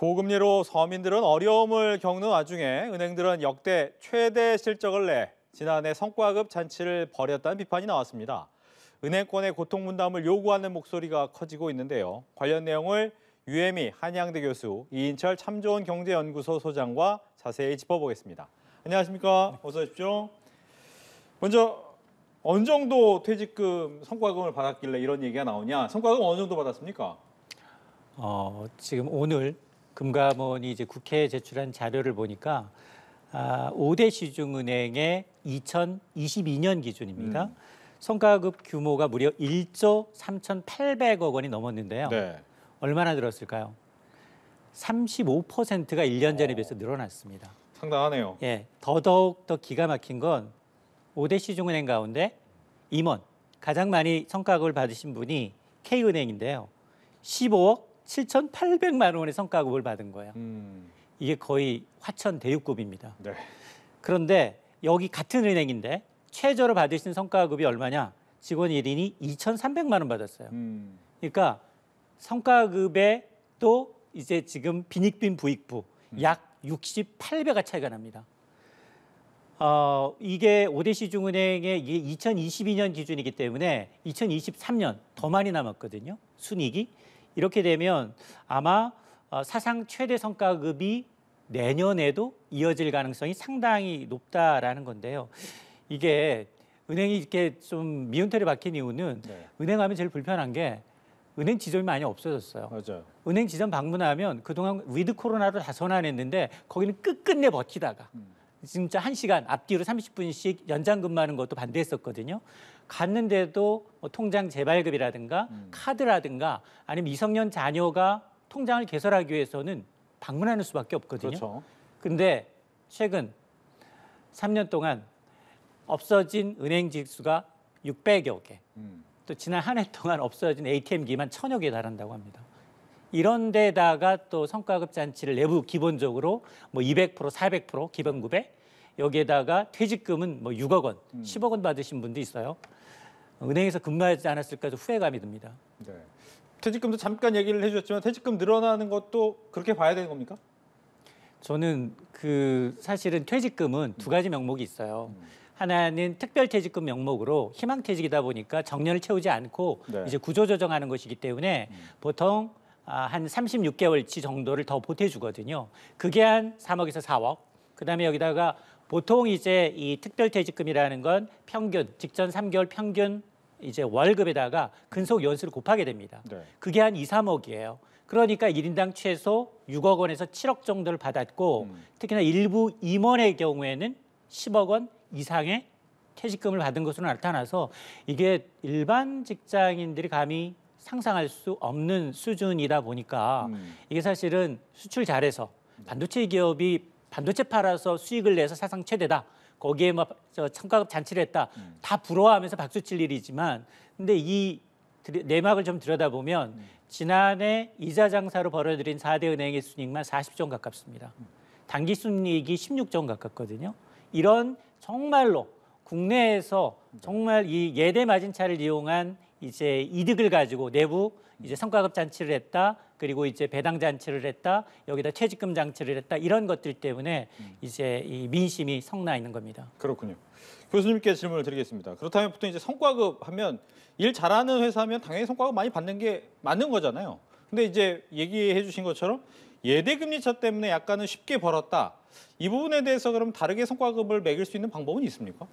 고금리로 서민들은 어려움을 겪는 와중에 은행들은 역대 최대 실적을 내 지난해 성과급 잔치를 벌였다는 비판이 나왔습니다. 은행권의 고통 분담을 요구하는 목소리가 커지고 있는데요. 관련 내용을 유혜미 한양대 교수, 이인철 참좋은 경제연구소 소장과 자세히 짚어보겠습니다. 안녕하십니까? 어서 오십시오. 먼저 어느 정도 퇴직금, 성과금을 받았길래 이런 얘기가 나오냐? 성과금 어느 정도 받았습니까? 지금 오늘 금감원이 이제 국회에 제출한 자료를 보니까 5대 시중은행의 2022년 기준입니다. 성과급 규모가 무려 1조 3,800억 원이 넘었는데요. 네. 얼마나 늘었을까요? 35%가 1년 전에 비해서 늘어났습니다. 상당하네요. 예, 더더욱 더 기가 막힌 건 5대 시중은행 가운데 임원, 가장 많이 성과급을 받으신 분이 K은행인데요. 15억 7,800만 원의 성과급을 받은 거예요. 이게 거의 화천 대유급입니다. 네. 그런데 여기 같은 은행인데 최저로 받으신 성과급이 얼마냐? 직원 1인이 2,300만 원 받았어요. 그러니까 성과급에 또 이제 지금 빈익빈 부익부 약 68배가 차이가 납니다. 이게 5대 시중은행의 이게 2022년 기준이기 때문에 2023년 더 많이 남았거든요. 순이익이. 이렇게 되면 아마 사상 최대 성과급이 내년에도 이어질 가능성이 상당히 높다라는 건데요. 이게 은행이 이렇게 좀 미운털이 박힌 이유는 은행하면 제일 불편한 게 은행 지점이 많이 없어졌어요. 맞아요. 은행 지점 방문하면 그동안 위드 코로나로 다 선언했는데 거기는 끝끝내 버티다가 진짜 1시간 앞뒤로 30분씩 연장 근무하는 것도 반대했었거든요. 갔는데도 뭐 통장 재발급이라든가 카드라든가 아니면 미성년 자녀가 통장을 개설하기 위해서는 방문하는 수밖에 없거든요. 그렇죠. 근데 최근 3년 동안 없어진 은행직 수가 600여 개. 또 지난 한 해 동안 없어진 ATM기만 1,000여 개에 달한다고 합니다. 이런 데다가 또 성과급 잔치를 내부 기본적으로 뭐 200%, 400% 기본급에 여기에다가 퇴직금은 뭐 6억 원, 10억 원 받으신 분도 있어요. 은행에서 근무하지 않았을까도 후회감이 듭니다. 네. 퇴직금도 잠깐 얘기를 해주셨지만 퇴직금 늘어나는 것도 그렇게 봐야 되는 겁니까? 저는 사실은 퇴직금은 두 가지 명목이 있어요. 하나는 특별퇴직금 명목으로 희망퇴직이다 보니까 정년을 채우지 않고 이제 구조조정하는 것이기 때문에 보통 한 36개월치 정도를 더 보태주거든요. 그게 한 3억에서 4억. 그다음에 여기다가 보통 이제 이 특별퇴직금이라는 건 평균 직전 3개월 평균 이제 월급에다가 근속 연수를 곱하게 됩니다. 그게 한 2, 3억이에요. 그러니까 1인당 최소 6억 원에서 7억 정도를 받았고 특히나 일부 임원의 경우에는 10억 원 이상의 퇴직금을 받은 것으로 나타나서 이게 일반 직장인들이 감히 상상할 수 없는 수준이다 보니까 이게 사실은 수출 잘해서 반도체 기업이 반도체 팔아서 수익을 내서 사상 최대다. 거기에 뭐 성과급 잔치를 했다. 다 부러워하면서 박수칠 일이지만 근데 이 내막을 좀 들여다보면 지난해 이자 장사로 벌어들인 4대 은행의 순이익만 40조 원 가깝습니다. 단기 순이익이 16조 원 가깝거든요. 이런 정말로 국내에서 정말 이 예대 마진차를 이용한 이제 이득을 가지고 내부 이제 성과급 잔치를 했다. 그리고 이제 배당 잔치를 했다. 여기다 퇴직금 잔치를 했다. 이런 것들 때문에 이제 이 민심이 성나 있는 겁니다. 그렇군요. 교수님께 질문을 드리겠습니다. 그렇다면 보통 이제 성과급 하면 일 잘하는 회사면 당연히 성과급 많이 받는 게 맞는 거잖아요. 근데 이제 얘기해 주신 것처럼 예대금리차 때문에 약간은 쉽게 벌었다. 이 부분에 대해서 그럼 다르게 성과급을 매길 수 있는 방법은 있습니까?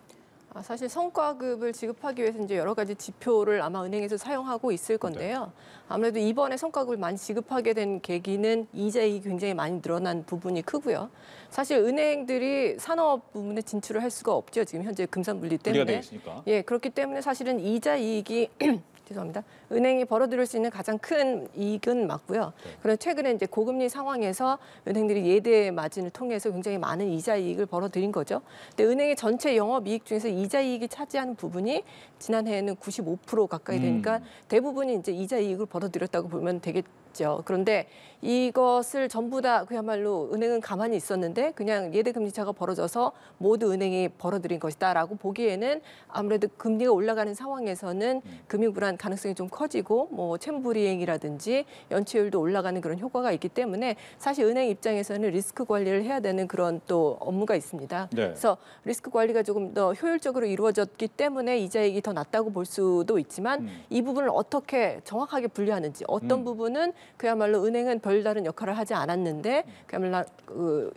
사실 성과급을 지급하기 위해서 이제 여러 가지 지표를 아마 은행에서 사용하고 있을 건데요. 아무래도 이번에 성과급을 많이 지급하게 된 계기는 이자이익이 굉장히 많이 늘어난 부분이 크고요. 사실 은행들이 산업 부문에 진출을 할 수가 없죠. 지금 현재 금산분리 때문에. 예, 그렇기 때문에 사실은 이자이익이 죄송합니다. 은행이 벌어들일 수 있는 가장 큰 이익은 맞고요. 그런데 최근에 이제 고금리 상황에서 은행들이 예대 마진을 통해서 굉장히 많은 이자 이익을 벌어들인 거죠. 근데 은행의 전체 영업이익 중에서 이자 이익이 차지하는 부분이 지난해에는 95% 가까이 되니까 대부분이 이제 이자 이익을 벌어들였다고 보면 되게 있죠. 그런데 이것을 전부 다 그야말로 은행은 가만히 있었는데 그냥 예대금리 차가 벌어져서 모두 은행이 벌어들인 것이다라고 보기에는 아무래도 금리가 올라가는 상황에서는 금융 불안 가능성이 좀 커지고 뭐 채무 불이행이라든지 연체율도 올라가는 그런 효과가 있기 때문에 사실 은행 입장에서는 리스크 관리를 해야 되는 그런 또 업무가 있습니다. 네. 그래서 리스크 관리가 조금 더 효율적으로 이루어졌기 때문에 이자액이 더 낮다고 볼 수도 있지만 이 부분을 어떻게 정확하게 분류하는지 어떤 부분은 그야말로 은행은 별다른 역할을 하지 않았는데 그야말로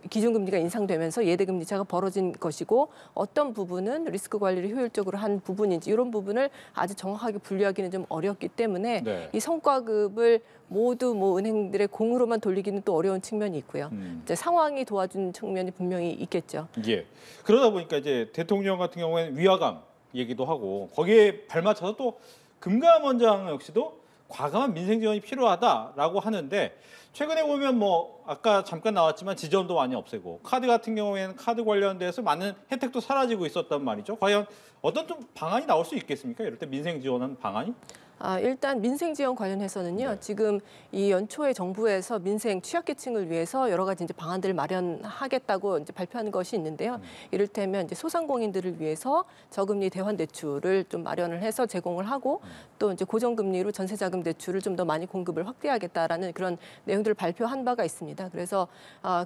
기준금리가 인상되면서 예대금리 차가 벌어진 것이고 어떤 부분은 리스크 관리를 효율적으로 한 부분인지 이런 부분을 아주 정확하게 분류하기는 좀 어렵기 때문에 네. 이 성과급을 모두 뭐 은행들의 공으로만 돌리기는 또 어려운 측면이 있고요. 이제 상황이 도와준 측면이 분명히 있겠죠. 예. 그러다 보니까 이제 대통령 같은 경우에는 위화감 얘기도 하고 거기에 발맞춰서 또 금감원장 역시도 과감한 민생 지원이 필요하다라고 하는데 최근에 보면 뭐 아까 잠깐 나왔지만 지점도 많이 없애고 카드 같은 경우에는 카드 관련돼서 많은 혜택도 사라지고 있었단 말이죠. 과연 어떤 좀 방안이 나올 수 있겠습니까? 이럴 때 민생 지원한 방안이? 일단 민생 지원 관련해서는요. 네. 지금 이 연초에 정부에서 민생 취약계층을 위해서 여러 가지 이제 방안들을 마련하겠다고 이제 발표하는 것이 있는데요. 이를테면 이제 소상공인들을 위해서 저금리 대환 대출을 좀 마련을 해서 제공을 하고 또 이제 고정금리로 전세자금 대출을 좀 더 많이 공급을 확대하겠다라는 그런 내용들을 발표한 바가 있습니다. 그래서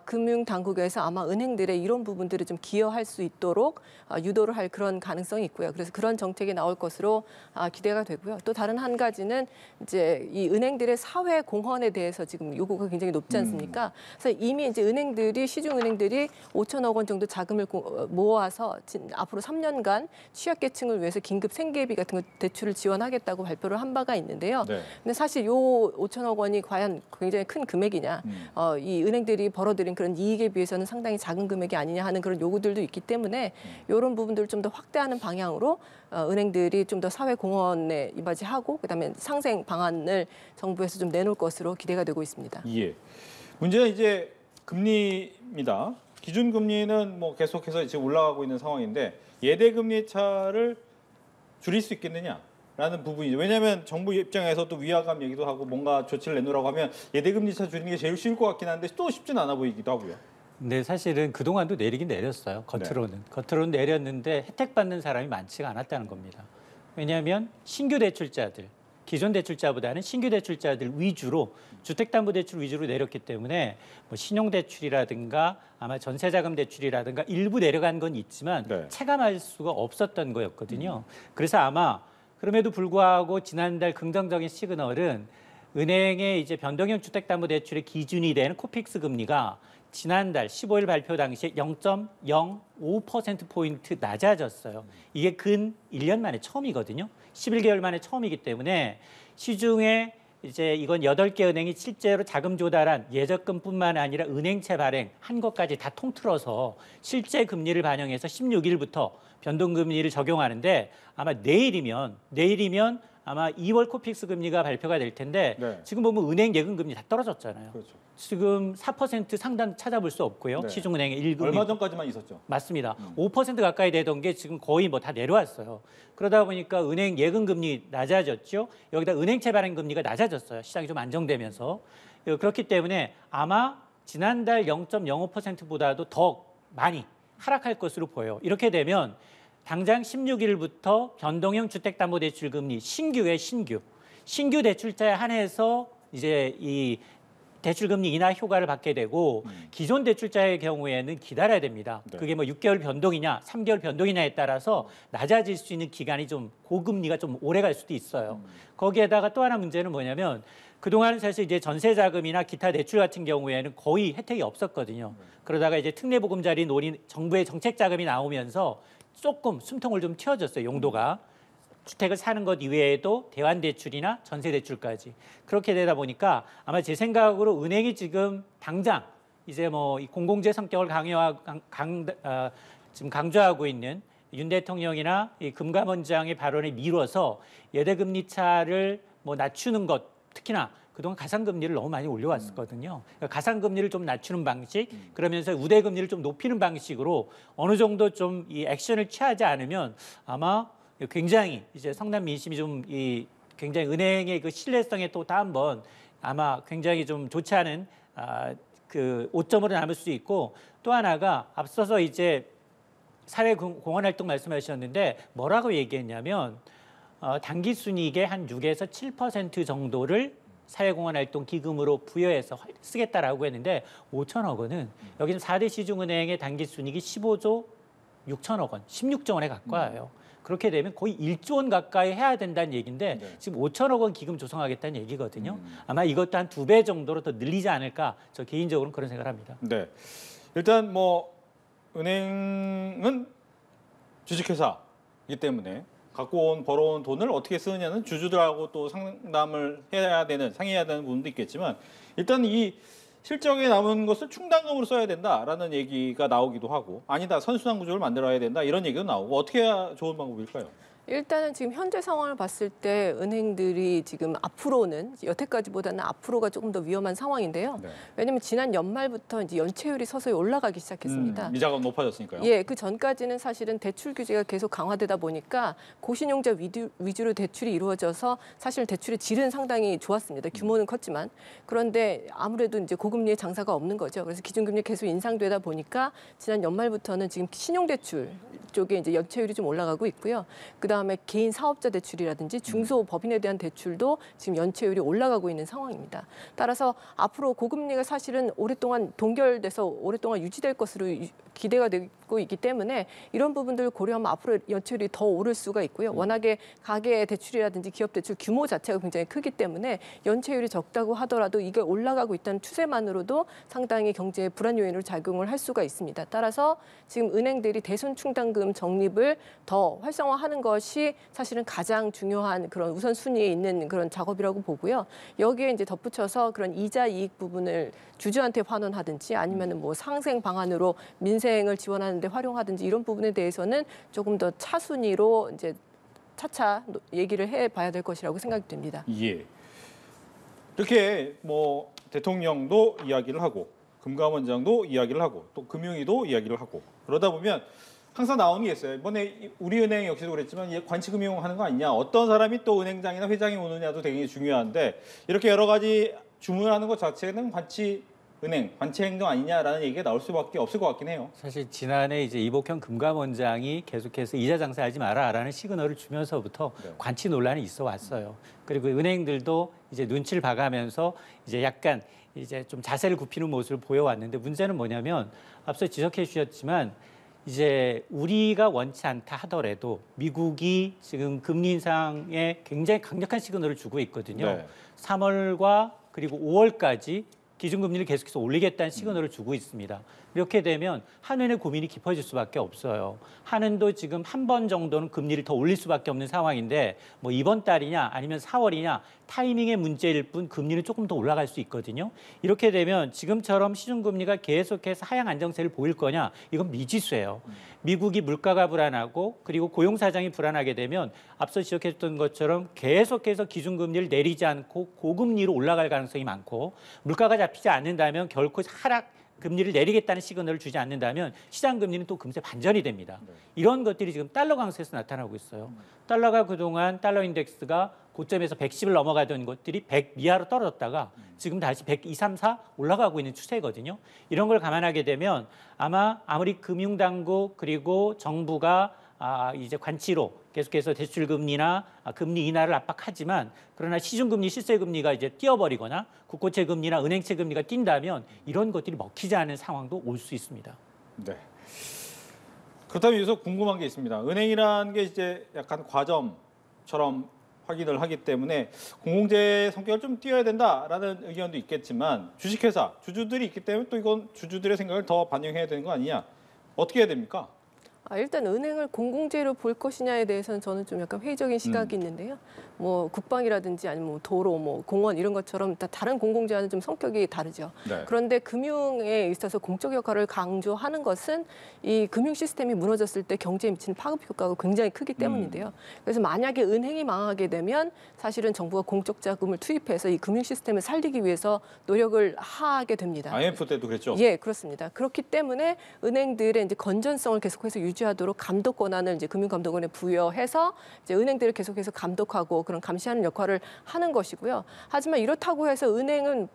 금융 당국에서 아마 은행들의 이런 부분들을 좀 기여할 수 있도록 유도를 할 그런 가능성이 있고요. 그래서 그런 정책이 나올 것으로 기대가 되고요. 또 다른 한 가지는 이제 이 은행들의 사회 공헌에 대해서 지금 요구가 굉장히 높지 않습니까? 그래서 이미 이제 은행들이 시중 은행들이 5천억 원 정도 자금을 모아서 앞으로 3년간 취약계층을 위해서 긴급 생계비 같은 거 대출을 지원하겠다고 발표를 한 바가 있는데요. 네. 근데 사실 요 5천억 원이 과연 굉장히 큰 금액이냐? 이 은행들이 벌어들인 그런 이익에 비해서는 상당히 작은 금액이 아니냐 하는 그런 요구들도 있기 때문에 이런 부분들을 좀 더 확대하는 방향으로 은행들이 좀 더 사회 공헌에 이바지하고 그다음에 상생 방안을 정부에서 좀 내놓을 것으로 기대가 되고 있습니다. 예. 문제는 이제 금리입니다. 기준금리는 뭐 계속해서 지금 올라가고 있는 상황인데 예대금리 차를 줄일 수 있겠느냐라는 부분이죠. 왜냐하면 정부 입장에서 또 위화감 얘기도 하고 뭔가 조치를 내놓으라고 하면 예대금리 차 줄이는 게 제일 쉬울 것 같긴 한데 또 쉽진 않아 보이기도 하고요. 근데 사실은 그동안도 내리긴 내렸어요. 겉으로는. 겉으로는 내렸는데 혜택 받는 사람이 많지가 않았다는 겁니다. 왜냐하면 신규 대출자들, 기존 대출자보다는 신규 대출자들 위주로 주택담보대출 위주로 내렸기 때문에 뭐 신용대출이라든가 아마 전세자금 대출이라든가 일부 내려간 건 있지만 네. 체감할 수가 없었던 거였거든요. 그래서 아마 그럼에도 불구하고 지난달 긍정적인 시그널은 은행의 이제 변동형 주택담보대출의 기준이 되는 코픽스 금리가 지난달 15일 발표 당시에 0.05%포인트 낮아졌어요. 이게 근 1년 만에 처음이거든요. 11개월 만에 처음이기 때문에 시중에 이제 이건 8개 은행이 실제로 자금 조달한 예적금뿐만 아니라 은행채 발행한 것까지 다 통틀어서 실제 금리를 반영해서 16일부터 변동금리를 적용하는데 아마 내일이면 아마 2월 코픽스 금리가 발표가 될 텐데 네. 지금 보면 은행 예금 금리 다 떨어졌잖아요. 그렇죠. 지금 4% 상단 찾아볼 수 없고요. 네. 시중은행의 1금리. 얼마 전까지만 있었죠. 맞습니다. 5% 가까이 되던 게 지금 거의 뭐 다 내려왔어요. 그러다 보니까 은행 예금 금리 낮아졌죠. 여기다 은행채 발행 금리가 낮아졌어요. 시장이 좀 안정되면서. 그렇기 때문에 아마 지난달 0.05%보다도 더 많이 하락할 것으로 보여요. 이렇게 되면 당장 16일부터 변동형 주택담보대출 금리 신규 대출자에 한해서 이제 이 대출금리 인하 효과를 받게 되고 기존 대출자의 경우에는 기다려야 됩니다. 네. 그게 뭐 6개월 변동이냐 3개월 변동이냐에 따라서 낮아질 수 있는 기간이 좀 고금리가 좀 오래 갈 수도 있어요. 거기에다가 또 하나 문제는 뭐냐면 그동안은 사실 이제 전세자금이나 기타 대출 같은 경우에는 거의 혜택이 없었거든요. 그러다가 이제 특례보금자리 노린 정부의 정책자금이 나오면서 조금 숨통을 좀 틔워줬어요. 용도가. 주택을 사는 것 이외에도 대환대출이나 전세대출까지. 그렇게 되다 보니까 아마 제 생각으로 은행이 지금 당장 이제 뭐 이 공공재 성격을 지금 강조하고 있는 윤 대통령이나 이 금감원장의 발언에 미뤄서 예대금리 차를 뭐 낮추는 것, 특히나 그동안 가상금리를 너무 많이 올려왔었거든요. 그러니까 가상금리를 좀 낮추는 방식, 그러면서 우대금리를 좀 높이는 방식으로 어느 정도 좀 이 액션을 취하지 않으면 아마 굉장히 이제 성남 민심이 좀 이 굉장히 은행의 그 신뢰성에 또 다 한번 아마 굉장히 좀 좋지 않은 그 오점으로 남을 수 있고, 또 하나가 앞서서 이제 사회공헌 활동 말씀하셨는데 뭐라고 얘기했냐면 단기 순이익의 한 6에서 7% 정도를 사회공헌 활동 기금으로 부여해서 쓰겠다라고 했는데 5천억 원은 여기는 4대 시중은행의 단기 순이익이 15조 6천억 원, 16조 원에 가까워요. 그렇게 되면 거의 1조 원 가까이 해야 된다는 얘기인데 네. 지금 5천억 원 기금 조성하겠다는 얘기거든요. 아마 이것도 한 2배 정도로 더 늘리지 않을까, 저 개인적으로는 그런 생각을 합니다. 네. 일단 뭐 은행은 주식회사이기 때문에 갖고 온 벌어온 돈을 어떻게 쓰느냐는 주주들하고 또 상담을 해야 되는, 상의해야 되는 부분도 있겠지만, 일단 이 실적에 남은 것을 충당금으로 써야 된다라는 얘기가 나오기도 하고, 아니다 선순환 구조를 만들어야 된다 이런 얘기도 나오고, 어떻게 해야 좋은 방법일까요? 일단은 지금 현재 상황을 봤을 때 은행들이 지금 앞으로는 여태까지보다는 앞으로가 조금 더 위험한 상황인데요. 네. 왜냐하면 지난 연말부터 이제 연체율이 서서히 올라가기 시작했습니다. 이자가 높아졌으니까요. 예, 그 전까지는 사실은 대출 규제가 계속 강화되다 보니까 고신용자 위주로 대출이 이루어져서 사실 대출의 질은 상당히 좋았습니다. 규모는 컸지만. 그런데 아무래도 이제 고금리의 장사가 없는 거죠. 그래서 기준금리 계속 인상되다 보니까 지난 연말부터는 지금 신용대출 쪽에 이제 연체율이 좀 올라가고 있고요. 그다음에 개인 사업자 대출이라든지 중소법인에 대한 대출도 지금 연체율이 올라가고 있는 상황입니다. 따라서 앞으로 고금리가 사실은 오랫동안 동결돼서 오랫동안 유지될 것으로 기대가 되고 있기 때문에 이런 부분들을 고려하면 앞으로 연체율이 더 오를 수가 있고요. 워낙에 가계 대출이라든지 기업 대출 규모 자체가 굉장히 크기 때문에 연체율이 적다고 하더라도 이게 올라가고 있다는 추세만으로도 상당히 경제의 불안 요인으로 작용을 할 수가 있습니다. 따라서 지금 은행들이 대손 충당금 적립을 더 활성화하는 것이 사실은 가장 중요한 그런 우선순위에 있는 그런 작업이라고 보고요. 여기에 이제 덧붙여서 그런 이자 이익 부분을 주주한테 환원하든지 아니면은 뭐 상생 방안으로 민생을 지원하는 데 활용하든지 이런 부분에 대해서는 조금 더 차순위로 이제 차차 얘기를 해 봐야 될 것이라고 생각이 됩니다. 예. 이렇게 뭐 대통령도 이야기를 하고 금감원장도 이야기를 하고 또 금융위도 이야기를 하고 그러다 보면 항상 나오는 게 있어요. 이번에 우리은행 역시도 그랬지만 관치금융 하는 거 아니냐. 어떤 사람이 또 은행장이나 회장이 오느냐도 되게 중요한데 이렇게 여러 가지 주문하는 것 자체는 관치은행, 관치행정 아니냐라는 얘기가 나올 수밖에 없을 것 같긴 해요. 사실 지난해 이제 이복현 금감원장이 계속해서 이자 장사하지 마라라는 시그널을 주면서부터 네. 관치 논란이 있어 왔어요. 그리고 은행들도 이제 눈치를 봐가면서 이제 약간 이제 좀 자세를 굽히는 모습을 보여왔는데 문제는 뭐냐면 앞서 지적해 주셨지만 이제 우리가 원치 않다 하더라도 미국이 지금 금리 인상에 굉장히 강력한 시그널을 주고 있거든요. 네. 3월과 그리고 5월까지 기준금리를 계속해서 올리겠다는 시그널을 주고 있습니다. 이렇게 되면 한은의 고민이 깊어질 수밖에 없어요. 한은도 지금 한 번 정도는 금리를 더 올릴 수밖에 없는 상황인데 뭐 이번 달이냐 아니면 4월이냐 타이밍의 문제일 뿐 금리는 조금 더 올라갈 수 있거든요. 이렇게 되면 지금처럼 시중금리가 계속해서 하향 안정세를 보일 거냐 이건 미지수예요. 미국이 물가가 불안하고 그리고 고용 사정이 불안하게 되면 앞서 지적했던 것처럼 계속해서 기준금리를 내리지 않고 고금리로 올라갈 가능성이 많고 물가가 잡히지 않는다면 결코 하락 금리를 내리겠다는 시그널을 주지 않는다면 시장 금리는 또 금세 반전이 됩니다. 이런 것들이 지금 달러 강세에서 나타나고 있어요. 달러가 그동안 달러 인덱스가 고점에서 110을 넘어가던 것들이 100 이하로 떨어졌다가 지금 다시 102, 4 올라가고 있는 추세거든요. 이런 걸 감안하게 되면 아무리 금융당국 그리고 정부가 이제 관치로 계속해서 대출금리나 금리 인하를 압박하지만 그러나 시중금리, 실세금리가 이제 뛰어버리거나 국고채 금리나 은행채 금리가 뛴다면 이런 것들이 먹히지 않은 상황도 올 수 있습니다. 네. 그렇다면 여기서 궁금한 게 있습니다. 은행이라는 게 이제 약간 과점처럼 확인을 하기 때문에 공공재 성격을 좀 띄어야 된다라는 의견도 있겠지만 주식회사, 주주들이 있기 때문에 또 이건 주주들의 생각을 더 반영해야 되는 거 아니냐. 어떻게 해야 됩니까? 일단 은행을 공공재로 볼 것이냐에 대해서는 저는 좀 약간 회의적인 시각이 있는데요. 뭐 국방이라든지 아니면 뭐 도로, 뭐 공원 이런 것처럼 다른 공공재와는 좀 성격이 다르죠. 네. 그런데 금융에 있어서 공적 역할을 강조하는 것은 이 금융 시스템이 무너졌을 때 경제에 미치는 파급 효과가 굉장히 크기 때문인데요. 그래서 만약에 은행이 망하게 되면 사실은 정부가 공적 자금을 투입해서 이 금융 시스템을 살리기 위해서 노력을 하게 됩니다. IMF 때도 그랬죠. 예, 그렇습니다. 그렇기 때문에 은행들의 이제 건전성을 계속해서 유지하도록 감독 권한을 이제 금융감독원에 부여해서 이제 은행들을 계속해서 감독하고 그런 감시하는 역할을 하는 것이고요. 하지만 이렇다고 해서 은행은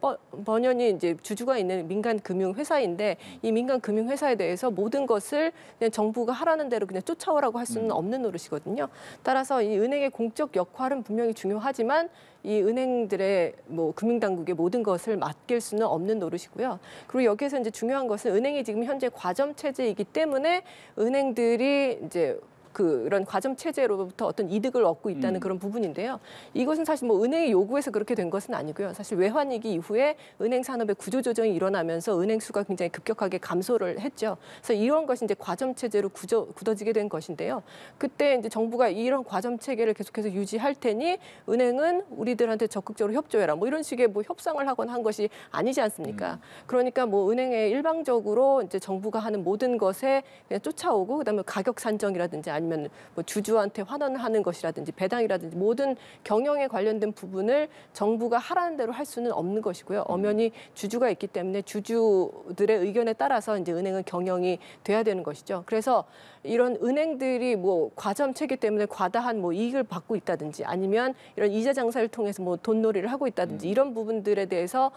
번연히 이제 주주가 있는 민간 금융 회사인데 이 민간 금융 회사에 대해서 모든 것을 그냥 정부가 하라는 대로 그냥 쫓아오라고 할 수는 없는 노릇이거든요. 따라서 이 은행의 공적 역할은 분명히 중요하지만 이 은행들의 뭐 금융당국의 모든 것을 맡길 수는 없는 노릇이고요. 그리고 여기에서 이제 중요한 것은 은행이 지금 현재 과점 체제이기 때문에 은행들이 이제 그런 과점 체제로부터 어떤 이득을 얻고 있다는 그런 부분인데요. 이것은 사실 뭐 은행이 요구해서 그렇게 된 것은 아니고요. 사실 외환위기 이후에 은행 산업의 구조조정이 일어나면서 은행 수가 굉장히 급격하게 감소를 했죠. 그래서 이런 것이 이제 과점 체제로 굳어지게 된 것인데요. 그때 이제 정부가 이런 과점 체계를 계속해서 유지할 테니 은행은 우리들한테 적극적으로 협조해라. 뭐 이런 식의 뭐 협상을 하거나 한 것이 아니지 않습니까? 그러니까 뭐 은행에 일방적으로 이제 정부가 하는 모든 것에 그냥 쫓아오고 그다음에 가격 산정이라든지 아니면 뭐 주주한테 환원을 하는 것이라든지 배당이라든지 모든 경영에 관련된 부분을 정부가 하라는 대로 할 수는 없는 것이고요. 엄연히 주주가 있기 때문에 주주들의 의견에 따라서 이제 은행은 경영이 돼야 되는 것이죠. 그래서 이런 은행들이 뭐 과점 체계 때문에 과다한 뭐 이익을 받고 있다든지 아니면 이런 이자 장사를 통해서 뭐 돈놀이를 하고 있다든지 이런 부분들에 대해서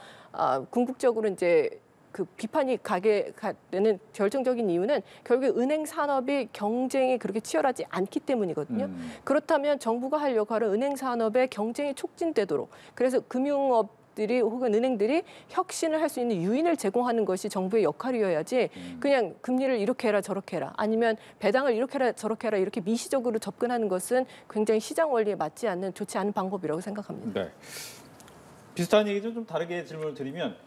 궁극적으로 이제 그 비판이 가게 되는 결정적인 이유는 결국 은행 산업이 경쟁이 그렇게 치열하지 않기 때문이거든요. 그렇다면 정부가 할 역할은 은행 산업의 경쟁이 촉진되도록 그래서 금융업들이 혹은 은행들이 혁신을 할 수 있는 유인을 제공하는 것이 정부의 역할이어야지 그냥 금리를 이렇게 해라 저렇게 해라 아니면 배당을 이렇게 해라 저렇게 해라 이렇게 미시적으로 접근하는 것은 굉장히 시장 원리에 맞지 않는 좋지 않은 방법이라고 생각합니다. 네. 비슷한 얘기죠. 좀 다르게 질문을 드리면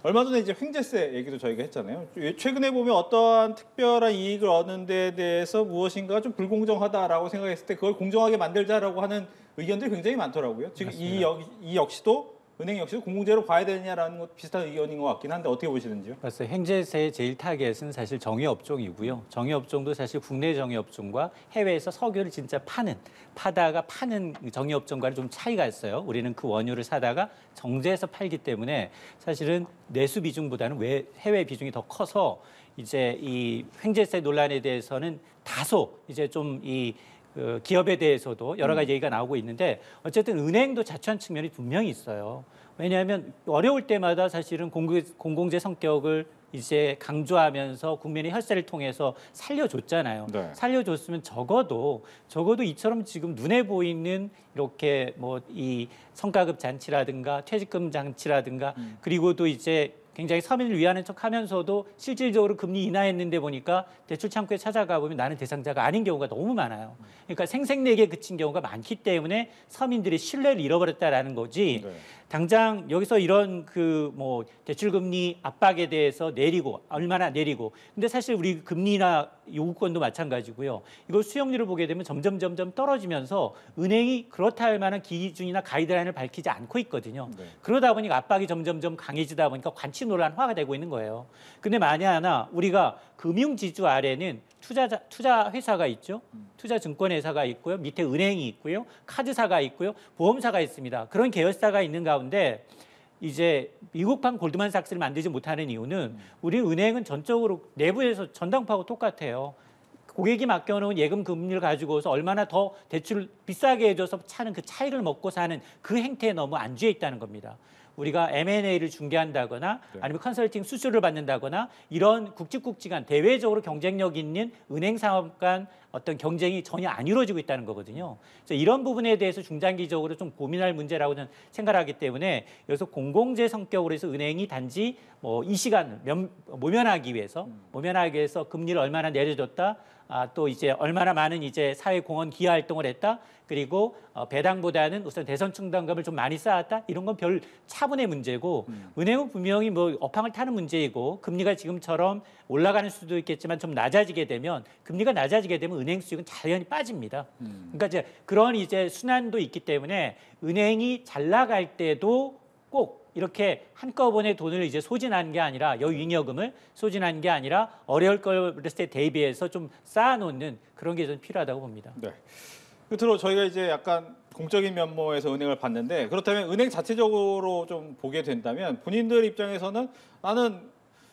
얼마 전에 이제 횡재세 얘기도 저희가 했잖아요. 최근에 보면 어떠한 특별한 이익을 얻는 데 대해서 무엇인가 좀 불공정하다라고 생각했을 때 그걸 공정하게 만들자라고 하는 의견들이 굉장히 많더라고요. 지금 이 역시도 은행 역시도 공공재로 봐야 되느냐라는 것 비슷한 의견인 것 같긴 한데 어떻게 보시는지요? 맞습니다. 횡재세의 제일 타겟은 사실 정유업종이고요. 정유업종도 사실 국내 정유업종과 해외에서 석유를 진짜 파다가 파는 정유업종과는 좀 차이가 있어요. 우리는 그 원유를 사다가 정제해서 팔기 때문에 사실은 내수 비중보다는 해외 비중이 더 커서 이제 이 횡재세 논란에 대해서는 다소 이제 좀 그 기업에 대해서도 여러 가지 얘기가 나오고 있는데 어쨌든 은행도 자초한 측면이 분명히 있어요. 왜냐하면 어려울 때마다 사실은 공공재 성격을 이제 강조하면서 국민의 혈세를 통해서 살려줬잖아요. 네. 살려줬으면 적어도 이처럼 지금 눈에 보이는 이렇게 뭐 이 성과급 잔치라든가 퇴직금 잔치라든가 그리고 또 이제 굉장히 서민을 위하는 척하면서도 실질적으로 금리 인하했는데 보니까 대출 창구에 찾아가 보면 나는 대상자가 아닌 경우가 너무 많아요. 그러니까 생색내기에 그친 경우가 많기 때문에 서민들이 신뢰를 잃어버렸다라는 거지. 네. 당장 여기서 이런 그 뭐 대출금리 압박에 대해서 내리고 얼마나 내리고 근데 사실 우리 금리나 요구권도 마찬가지고요. 이걸 수용률을 보게 되면 점점 떨어지면서 은행이 그렇다 할 만한 기준이나 가이드라인을 밝히지 않고 있거든요. 네. 그러다 보니까 압박이 점점 강해지다 보니까 관치 논란화가 되고 있는 거예요. 근데 만약 하나 우리가 금융지주 아래는 투자 회사가 있죠. 투자증권회사가 있고요. 밑에 은행이 있고요. 카드사가 있고요. 보험사가 있습니다. 그런 계열사가 있는 가운데 이제 미국판 골드만삭스를 만들지 못하는 이유는 우리 은행은 전적으로 내부에서 전당포하고 똑같아요. 고객이 맡겨놓은 예금 금리를 가지고서 얼마나 더 대출을 비싸게 해줘서 차는 그 차익을 먹고 사는 그 행태에 너무 안주해 있다는 겁니다. 우리가 M&A를 중개한다거나 아니면 컨설팅 수수료를 받는다거나 이런 굵직굵직한 대외적으로 경쟁력 있는 은행 사업 간 어떤 경쟁이 전혀 안 이루어지고 있다는 거거든요. 그래서 이런 부분에 대해서 중장기적으로 좀 고민할 문제라고 저는 생각하기 때문에 여기서 공공재 성격으로 해서 은행이 단지 뭐 이 시간을 모면하기 위해서 금리를 얼마나 내려줬다. 또 이제 얼마나 많은 이제 사회 공헌 기여 활동을 했다. 그리고 배당보다는 우선 대선 충당금을 좀 많이 쌓았다. 이런 건 별 차분의 문제고 은행은 분명히 뭐 업황을 타는 문제이고 금리가 지금처럼 올라가는 수도 있겠지만 좀 낮아지게 되면 금리가 낮아지게 되면 은행 수익은 자연히 빠집니다. 그러니까 이제 그런 이제 순환도 있기 때문에 은행이 잘 나갈 때도 꼭 이렇게 한꺼번에 돈을 이제 소진하는 게 아니라 여유잉여금을 소진하는 게 아니라 어려울 때 대비해서 좀 쌓아놓는 그런 게 좀 필요하다고 봅니다. 네. 끝으로 저희가 이제 약간 공적인 면모에서 은행을 봤는데 그렇다면 은행 자체적으로 좀 보게 된다면 본인들 입장에서는 나는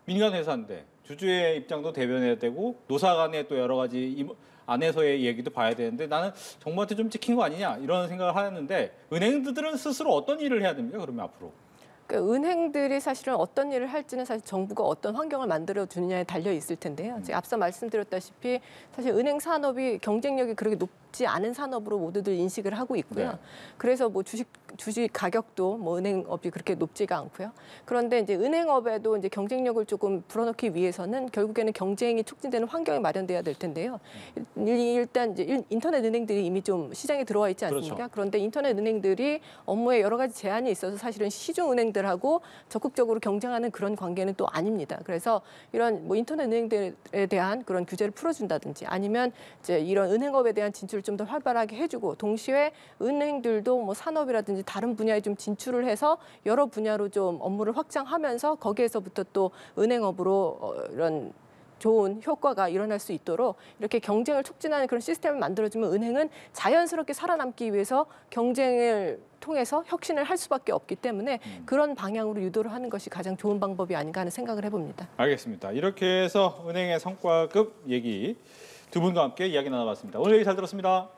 민간 회사인데 주주의 입장도 대변해야 되고 노사 간의 또 여러 가지 안에서의 얘기도 봐야 되는데 나는 정부한테 좀 찍힌 거 아니냐 이런 생각을 하는데 은행들은 스스로 어떤 일을 해야 됩니까? 그러면 앞으로. 그러니까 은행들이 사실은 어떤 일을 할지는 사실 정부가 어떤 환경을 만들어 주느냐에 달려 있을 텐데요. 제가 앞서 말씀드렸다시피 사실 은행 산업이 경쟁력이 그렇게 높지 않은 산업으로 모두들 인식을 하고 있고요. 네. 그래서 뭐 주식 가격도 뭐 은행업이 그렇게 높지가 않고요. 그런데 이제 은행업에도 이제 경쟁력을 조금 불어넣기 위해서는 결국에는 경쟁이 촉진되는 환경이 마련돼야 될 텐데요. 일단 이제 인터넷 은행들이 이미 좀 시장에 들어와 있지 않습니까? 그렇죠. 그런데 인터넷 은행들이 업무에 여러 가지 제한이 있어서 사실은 시중 은행들하고 적극적으로 경쟁하는 그런 관계는 또 아닙니다. 그래서 이런 뭐 인터넷 은행들에 대한 그런 규제를 풀어준다든지 아니면 이제 이런 은행업에 대한 진출을 좀 더 활발하게 해주고 동시에 은행들도 뭐 산업이라든지 다른 분야에 좀 진출을 해서 여러 분야로 좀 업무를 확장하면서 거기에서부터 또 은행업으로 이런 좋은 효과가 일어날 수 있도록 이렇게 경쟁을 촉진하는 그런 시스템을 만들어주면 은행은 자연스럽게 살아남기 위해서 경쟁을 통해서 혁신을 할 수밖에 없기 때문에 그런 방향으로 유도를 하는 것이 가장 좋은 방법이 아닌가 하는 생각을 해봅니다. 알겠습니다. 이렇게 해서 은행의 성과급 얘기 두 분과 함께 이야기 나눠봤습니다. 오늘 얘기 잘 들었습니다.